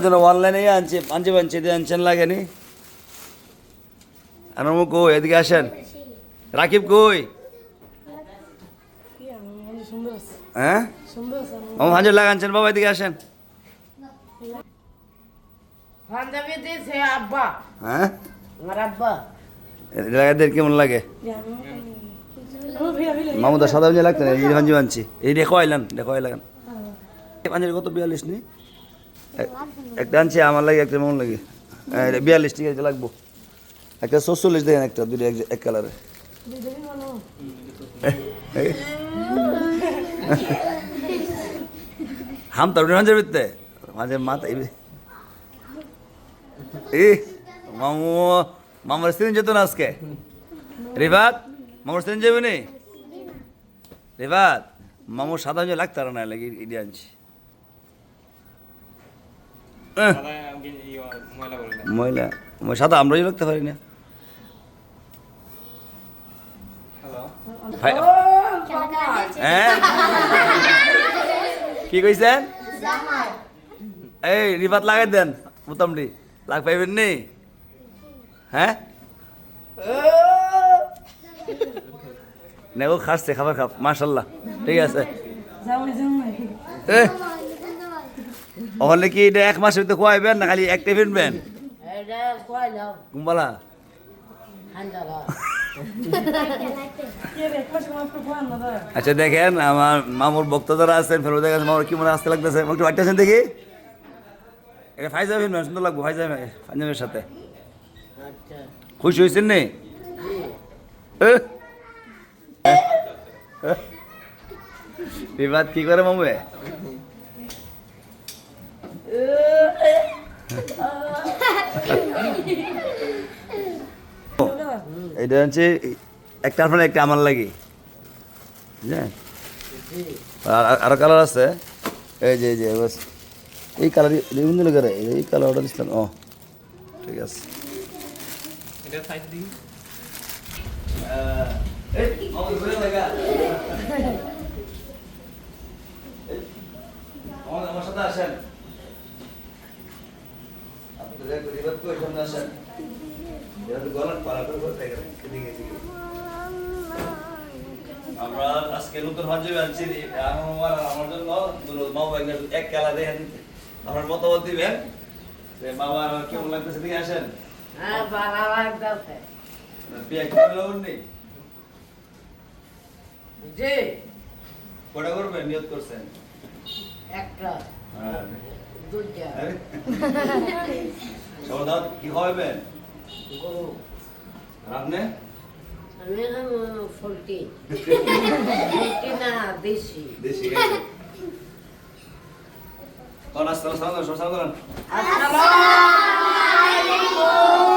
জন্য অনলাইনে আনছি আনছি দিয়ে আনছেন লাগেনি আনমু কই এদিকে আসেন রাকিব কই হ্যাঁ ও হাজে লাগানছেন বাবা এদিকে আসেন হ্যাঁ লাগাদের কেমন লাগে মামুদা সাদা বুঝে লাগতেন এই ভাঞ্জি আনছি এই দেখো আইলাম পাঞ্জাবি কত 42 নি একটা আনছি আমার লাগে একটা মন লাগে 42 ঠিক আছে লাগবো একটা 44 দেন একটা দুটো এক কালারে হাম তার পাঞ্জাবিতে মাঝে মাথা মামার স্ত্রী যেত না আজকে রিবাত মামার স্ত্রী যাবে নি রিবাত মামুর সাদা যে লাগতার না লাগে ইডি আনছি ময়লা সাদা আমরা রাখতে পারি না হ্যাঁ কি কইছেন এই রিবাত লাগাই দেন মোটামুটি লাগ পাইবেন নি হ্যাঁ নেও খাচ্ছে খাবার খাব মাশাল্লাহ ঠিক আছে ওখানে কি এটা এক মাসের ভিতরে খোয়াইবেন না খালি একটা ফিরবেন কুম্বালা আচ্ছা দেখেন আমার মামুর ভক্ত যারা আছেন ফেরত দেখেন মামুর কি মনে আসতে লাগতেছে একটু আটটাছেন দেখি এটা ফাইজা ফিরবেন সুন্দর লাগবো ফাইজামের সাথে খুশি হয়েছেন নি বিবাদ কি করে মামু এটা হচ্ছে একটা আপনার একটা আমার লাগে বুঝলেন আরো কালার আছে এই যে বাস এই কালার বিভিন্ন লোকের এই কালার অর্ডার দিচ্ছিলাম ও ঠিক আছে আমার সাথে আসেন আসেন আমরা আজকে নতুন পাঞ্জাবি আনছি আমার জন্য মামা এক খেলা দেখেন আপনার মতামত দিবেন বাবা কেমন লাগতেছে দিকে আসেন কটা করবেন নিয়ত করছেন একটা দুইটা সরদার কি খাওয়াবেন আপনি আমি ফলটি না দেশি দেশি কোন আসসালামু আলাইকুম আসসালামু আলাইকুম